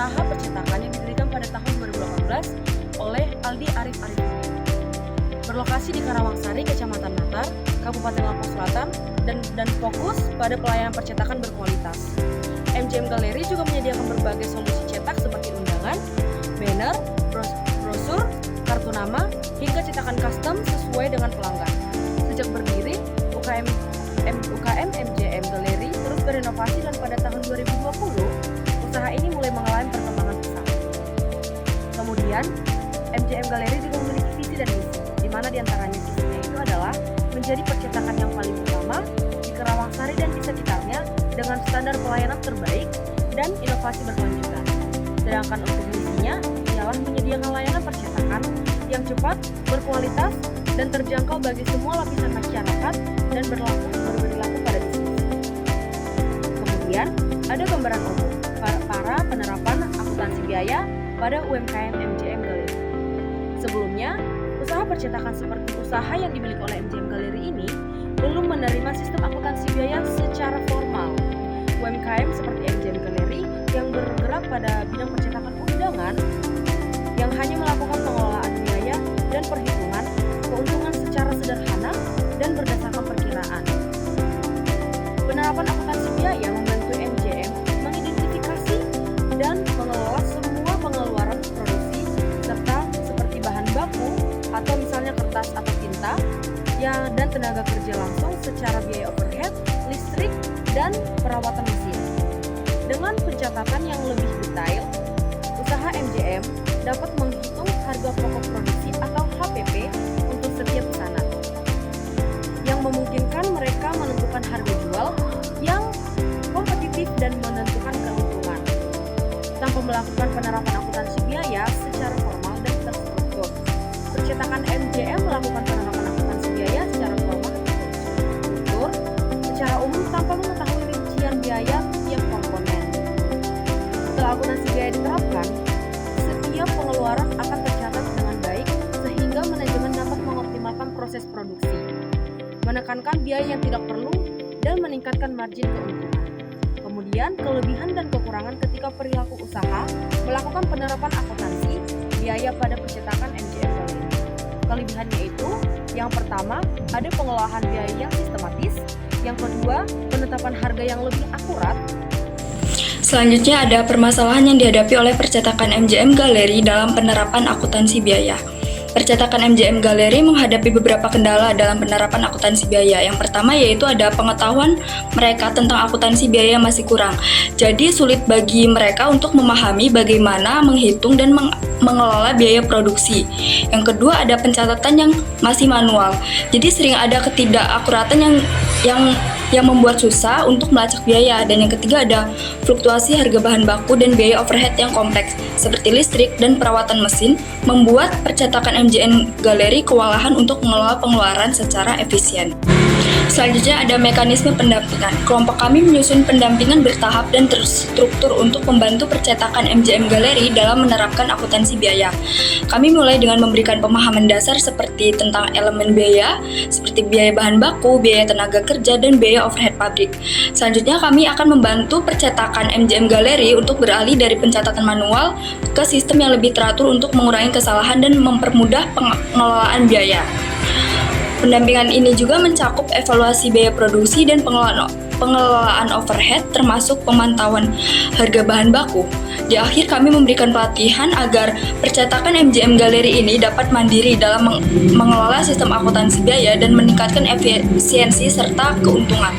usaha percetakan yang didirikan pada tahun 2018 oleh Aldi Arif Arifin. Berlokasi di Karawangsari, Kecamatan Natar, Kabupaten Lampung Selatan, dan fokus pada pelayanan percetakan berkualitas. MJM Gallery juga menyediakan berbagai solusi cetak seperti undangan, banner, brosur, kartu nama, hingga cetakan custom sesuai dengan pelanggan. Sejak berdiri, UKM MJM Gallery terus berinovasi dan pada tahun 2020, usaha ini mulai mengalami perkembangan pesat. Kemudian, MJM Gallery juga memiliki visi dan misi, di mana diantaranya visinya itu adalah menjadi percetakan yang paling utama di Karawangsari dan di sekitarnya dengan standar pelayanan terbaik dan inovasi berkelanjutan. Sedangkan untuk misinya ialah menyediakan layanan percetakan yang cepat, berkualitas, dan terjangkau bagi semua lapisan masyarakat dan berlaku pada bisnis. Kemudian, ada gambaran umum para penerapan akuntansi biaya pada UMKM MJM Gallery. Sebelumnya, usaha percetakan seperti usaha yang dimiliki oleh MJM Gallery ini belum menerima sistem akuntansi biaya secara formal. UMKM seperti MJM Gallery yang bergerak pada bidang percetakan undangan yang hanya melakukan pengelolaan biaya dan perhitungan keuntungan secara sederhana dan berdasarkan perkiraan. Penerapan akuntansi biaya membantu MJM mengidentifikasi dan mengelola semua pengeluaran produksi serta seperti bahan baku atau misalnya kertas atau tinta dan tenaga kerja langsung secara biaya overhead, listrik, dan perawatan mesin. Dengan pencatatan yang lebih detail, usaha MJM dapat menghitung harga pokok produksi atau HPP untuk setiap pesanan, yang memungkinkan mereka menentukan harga jual yang kompetitif dan menentukan keuntungan, tanpa melakukan penerapan akuntansi biaya secara formal dan terstruktur. Percetakan MJM melakukan penerapan akuntansi biaya secara formal dan terstruktur secara umum tanpa mengetahui rincian biaya tiap komponen. Setelah akuntansi biaya diterapkan, setiap pengeluaran akan tercatat dengan baik sehingga manajemen dapat mengoptimalkan proses produksi, menekankan biaya yang tidak perlu, dan meningkatkan margin keuntungan. Kemudian, kelebihan dan kekurangan ketika perilaku usaha melakukan penerapan akuntansi biaya pada percetakan MJM Gallery. Kelebihannya itu, yang pertama, ada pengelolaan biaya yang sistematis, yang kedua, penetapan harga yang lebih akurat. Selanjutnya ada permasalahan yang dihadapi oleh percetakan MJM Gallery dalam penerapan akuntansi biaya. Percetakan MJM Gallery menghadapi beberapa kendala dalam penerapan akuntansi biaya. Yang pertama yaitu ada pengetahuan mereka tentang akuntansi biaya yang masih kurang. Jadi sulit bagi mereka untuk memahami bagaimana menghitung dan mengelola biaya produksi. Yang kedua ada pencatatan yang masih manual. Jadi sering ada ketidakakuratan yang membuat susah untuk melacak biaya. Dan yang ketiga ada fluktuasi harga bahan baku dan biaya overhead yang kompleks seperti listrik dan perawatan mesin, membuat percetakan MJM Gallery kewalahan untuk mengelola pengeluaran secara efisien. Selanjutnya ada mekanisme pendampingan. Kelompok kami menyusun pendampingan bertahap dan terstruktur untuk membantu percetakan MJM Gallery dalam menerapkan akuntansi biaya. Kami mulai dengan memberikan pemahaman dasar seperti tentang elemen biaya, seperti biaya bahan baku, biaya tenaga kerja, dan biaya overhead pabrik. Selanjutnya kami akan membantu percetakan MJM Gallery untuk beralih dari pencatatan manual ke sistem yang lebih teratur untuk mengurangi kesalahan dan mempermudah pengelolaan biaya. Pendampingan ini juga mencakup evaluasi biaya produksi dan pengelolaan overhead termasuk pemantauan harga bahan baku. Di akhir kami memberikan pelatihan agar percetakan MJM Gallery ini dapat mandiri dalam mengelola sistem akuntansi biaya dan meningkatkan efisiensi serta keuntungan.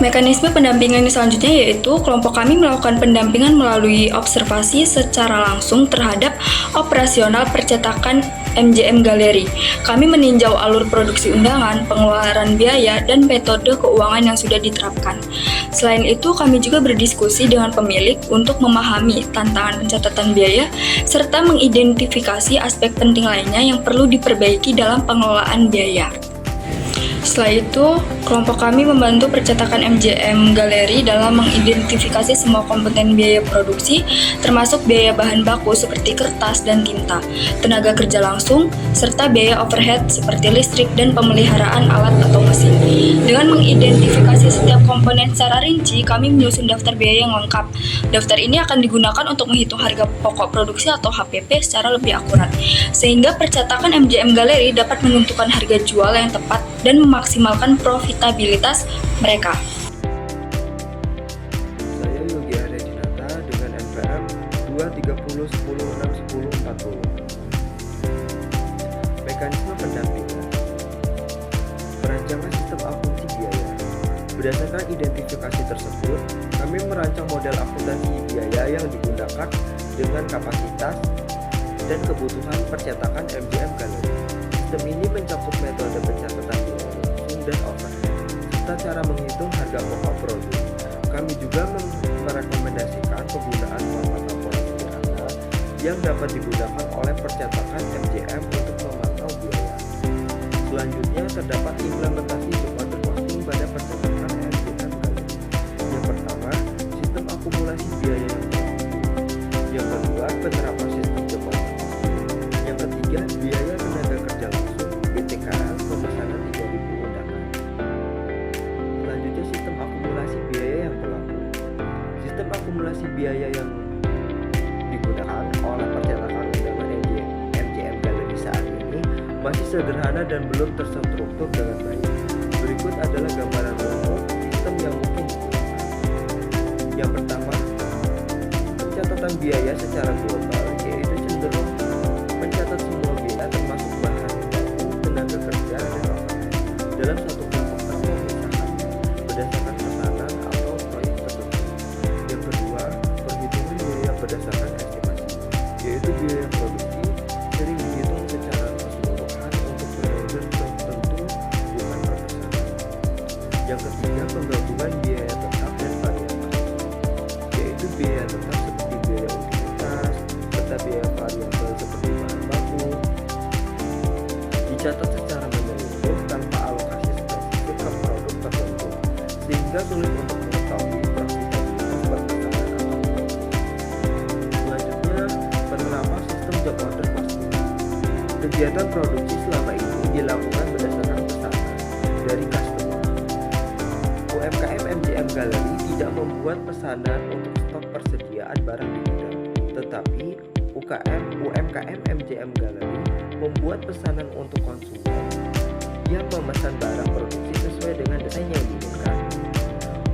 Mekanisme pendampingan selanjutnya yaitu kelompok kami melakukan pendampingan melalui observasi secara langsung terhadap operasional percetakan MJM Gallery. Kami meninjau alur produksi undangan, pengeluaran biaya, dan metode keuangan yang sudah diterapkan. Selain itu, kami juga berdiskusi dengan pemilik untuk memahami tantangan pencatatan biaya serta mengidentifikasi aspek penting lainnya yang perlu diperbaiki dalam pengelolaan biaya. Setelah itu, kelompok kami membantu percetakan MJM Galeri dalam mengidentifikasi semua komponen biaya produksi, termasuk biaya bahan baku seperti kertas dan tinta, tenaga kerja langsung, serta biaya overhead seperti listrik dan pemeliharaan alat atau mesin. Dengan mengidentifikasi setiap komponen secara rinci, kami menyusun daftar biaya yang lengkap. Daftar ini akan digunakan untuk menghitung harga pokok produksi atau HPP secara lebih akurat, sehingga percetakan MJM Galeri dapat menentukan harga jual yang tepat dan memaksimalkan profitabilitas mereka. Saya Yogi Aryadinata dengan NPM 230106040. Mekanisme pendampingan. Perancangan sistem akuntansi biaya. Berdasarkan identifikasi tersebut, kami merancang model akuntansi biaya yang digunakan dengan kapasitas dan kebutuhan percetakan MJM Galeri. Sistem ini mencakup metode pencatatan biaya langsung dan overhead, serta cara menghitung harga pokok produk. Kami juga merekomendasikan penggunaan format laporan sederhana yang dapat digunakan oleh percetakan MJM untuk memantau biaya. Selanjutnya terdapat implementasi job order costing pada percetakan MJM Galeri. Yang pertama, sistem akumulasi biaya yang berlaku. Yang kedua, penerapan sistem job order costing. Yang ketiga, biaya tenaga kerja langsung BTKL pemesanan 3.000 undangan. Selanjutnya, sistem akumulasi biaya yang berlaku. Sistem akumulasi biaya yang digunakan oleh percetakan undangan MJM Galeri saat ini masih sederhana dan belum terstruktur dengan baik. Berikut adalah gambaran umum sistem yang mungkin digunakan. Yang pertama, pencatatan biaya secara global, yaitu cenderung mencatat semua biaya termasuk bahan baku, tenaga kerja, dan overhead dalam satu kelompok atau pemisahannya berdasarkan pesanan atau proyek tertentu. Yang kedua, perhitungan biaya berdasarkan estimasi, yaitu biaya produksi sering dihitung secara keseluruhan untuk periode tertentu, bukan per pesanan. Yang ketiga, penggabungan biaya tetap dan variabel, yaitu biaya tetap seperti biaya utilitas serta biaya variabel seperti bahan baku dicatat secara menyeluruh tanpa alokasi spesifik ke produk tertentu, sehingga sulit untuk mengetahui profitabilitas perpecahan atau produk. Selanjutnya, penerapan sistem job order costing. Kegiatan produksi selama ini dilakukan berdasarkan pesanan dari customer. UMKM MJM Galeri tidak membuat pesanan untuk stok persediaan barang di gudang, tetapi UMKM MJM Galeri membuat pesanan untuk konsumen yang memesan barang produksi sesuai dengan desain yang diinginkan.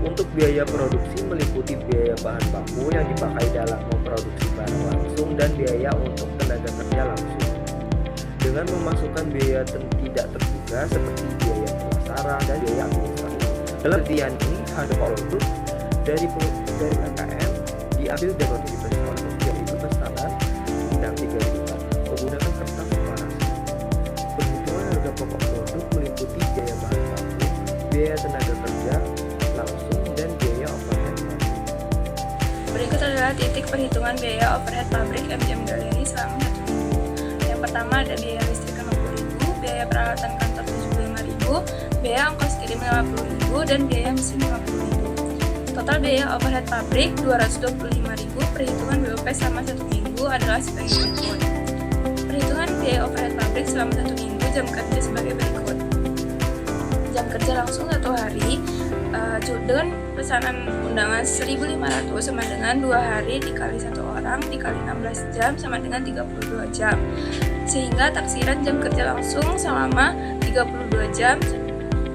Untuk biaya produksi meliputi biaya bahan baku yang dipakai dalam memproduksi barang langsung dan biaya untuk tenaga kerja langsung, dengan memasukkan biaya tidak terduga seperti biaya pemasaran dan biaya administrasi. Dalam penelitian ini, harga produk dari UMKM diambil dari diperoleh yaitu pesanan undang 3 juta menggunakan kertas separasi. Perhitungan harga pokok produk meliputi biaya bahan baku, biaya tenaga kerja langsung, dan biaya overhead pabrik. Berikut adalah titik perhitungan biaya overhead pabrik MJM Galeri selama 1 minggu. Yang pertama ada biaya listrik 60.000, biaya peralatan kantor 75.000, biaya ongkos kirim 50.000, dan biaya mesin 50.000. Total biaya overhead pabrik 225.000. Perhitungan BOP selama 1 minggu adalah sebagai berikut. Perhitungan biaya overhead pabrik selama 1 minggu, jam kerja sebagai berikut. Jam kerja langsung 1 hari dengan pesanan undangan 1.500 sama dengan 2 hari dikali 1 orang dikali 16 jam sama dengan 32 jam, sehingga taksiran jam kerja langsung selama 32 jam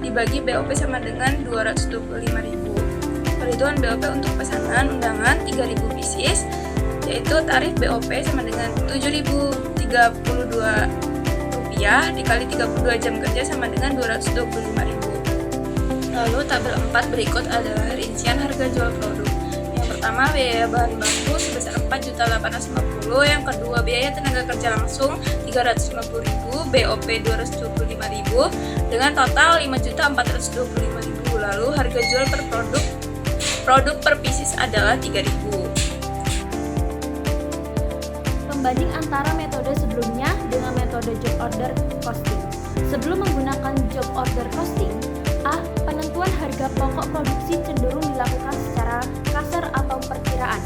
dibagi BOP sama dengan 225.000. Perhitungan BOP untuk pesanan undangan 3.000 pieces, yaitu tarif BOP sama dengan Rp7.032 dikali 32 jam kerja sama dengan Rp225.000. Lalu tabel 4 berikut adalah rincian harga jual produk. Yang pertama, biaya bahan baku sebesar Rp4.850, yang kedua biaya tenaga kerja langsung Rp350.000, BOP Rp225.000 dengan total Rp5.425.000. Lalu harga jual per produk per pieces adalah Rp3.000. Pembanding antara metode sebelumnya dengan metode job order costing. Sebelum menggunakan job order costing, A. Penentuan harga pokok produksi cenderung dilakukan secara kasar atau perkiraan.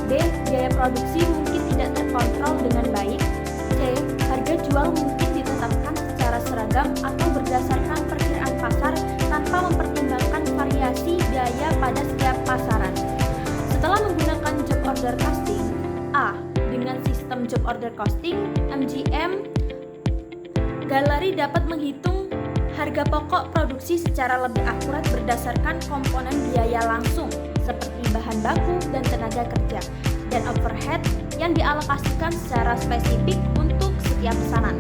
B. Biaya produksi mungkin tidak terkontrol dengan baik. C. Harga jual mungkin ditetapkan secara seragam atau berdasarkan perkiraan pasar tanpa mempertimbangkan variasi biaya pada setiap pasaran. Setelah menggunakan job order costing, A. Dengan sistem job order costing, MGM Gallery dapat menghitung harga pokok produksi secara lebih akurat berdasarkan komponen biaya langsung seperti bahan baku dan tenaga kerja dan overhead yang dialokasikan secara spesifik untuk setiap pesanan.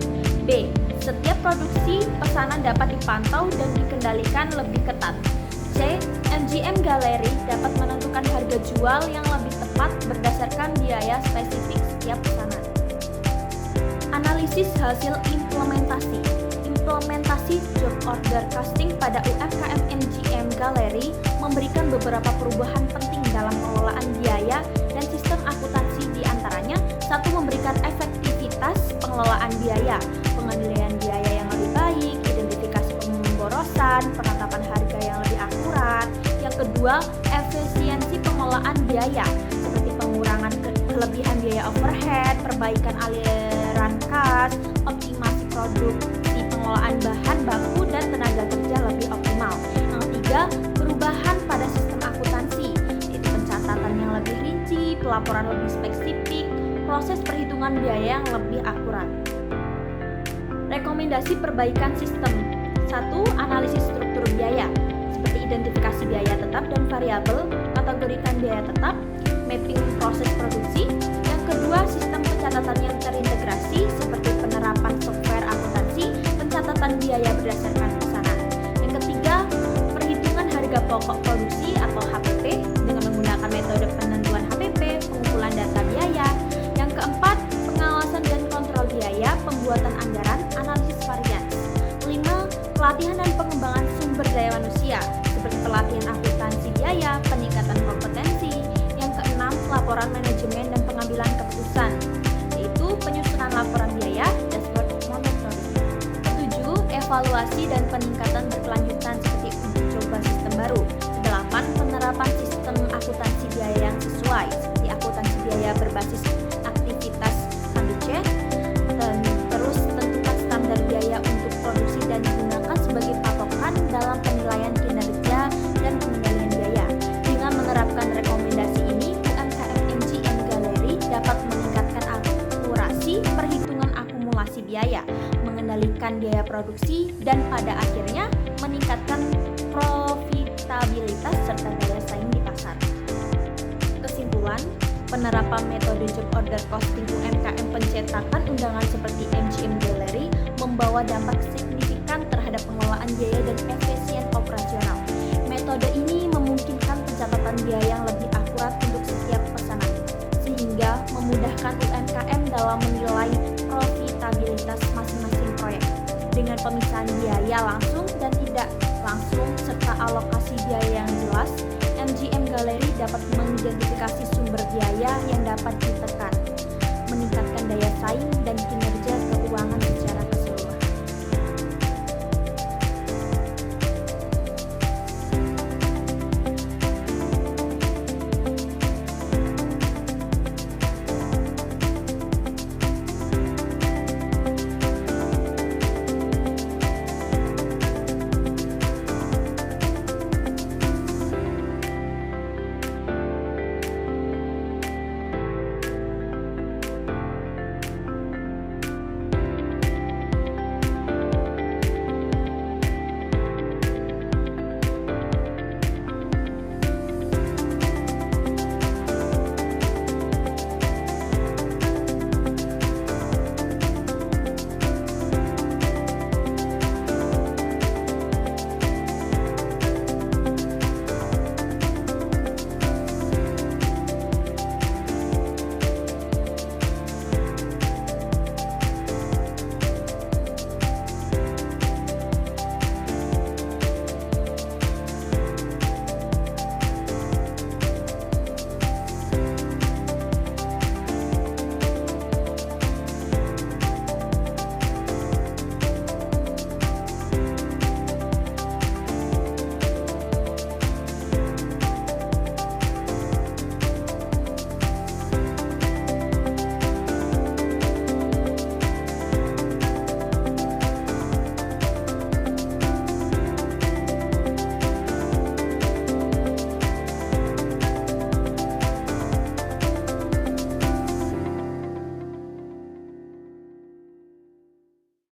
B. Setiap produksi pesanan dapat dipantau dan dikendalikan lebih ketat. C. MGM Gallery dapat menentukan harga jual yang lebih tepat berdasarkan biaya spesifik setiap pesanan. Analisis hasil implementasi job order costing pada UMKM MGM Gallery memberikan beberapa perubahan penting dalam pengelolaan biaya dan sistem akuntansi, di antaranya: 1. Memberikan efektivitas pengelolaan biaya, pengendalian biaya yang lebih baik, identifikasi pemborosan, penetapan harga yang lebih akurat. Yang kedua, efisiensi pengelolaan biaya seperti pengurangan kelebihan biaya overhead, perbaikan aliran kas, optimasi produksi, pengelolaan bahan baku dan tenaga kerja lebih optimal. Yang ketiga, perubahan pada sistem akuntansi, yaitu pencatatan yang lebih rinci, pelaporan lebih spesifik, proses perhitungan biaya yang lebih akurat. Rekomendasi perbaikan sistem: 1. Analisis struktur biaya seperti identifikasi biaya tetap dan variabel, kategorikan biaya tetap, mapping proses produksi. Yang kedua, sistem pencatatan yang terintegrasi seperti penerapan software akuntansi, pencatatan biaya berdasarkan pesanan. Yang ketiga, perhitungan harga pokok produksi atau HPP dengan menggunakan metode penentuan HPP, pengumpulan data biaya. Yang keempat, pengawasan dan kontrol biaya, pembuatan anggaran, analisis varians. 5. Pelatihan dan pengembangan sumber daya manusia seperti pelatihan akuntansi biaya, peningkatan kompetensi. Yang keenam, laporan manajemen dan pengambilan keputusan, yaitu penyusunan laporan biaya, dashboard monitoring. 7. Evaluasi dan peningkatan berkelanjutan seperti uji coba sistem baru. 8. Penerapan sistem akuntansi biaya yang sesuai seperti akuntansi biaya berbasis aktivitas KBC. Dan terus tentukan standar biaya untuk produksi dan digunakan sebagai patokan dalam penilaian kinerja dan pengendalian biaya. Dengan menerapkan rekomendasi ini, UMKM MGM Gallery dapat meningkatkan akurasi perhitungan akumulasi biaya, mengendalikan biaya produksi, dan pada akhirnya meningkatkan profitabilitas serta daya saing di pasar. Kesimpulan, penerapan metode job order costing UMKM pencetakan undangan seperti MGM Gallery membawa dampak signifikan terhadap pengelolaan biaya dan efisien operasional. Metode ini memungkinkan pencatatan biaya yang lebih akurat untuk setiap pesanan, sehingga memudahkan UMKM dalam menilai profitabilitas masing-masing proyek. Dengan pemisahan biaya langsung dan tidak langsung serta alokasi biaya yang jelas, MGM Gallery dapat mengidentifikasi sumber biaya yang dapat ditekan, meningkatkan daya saing dan kinerja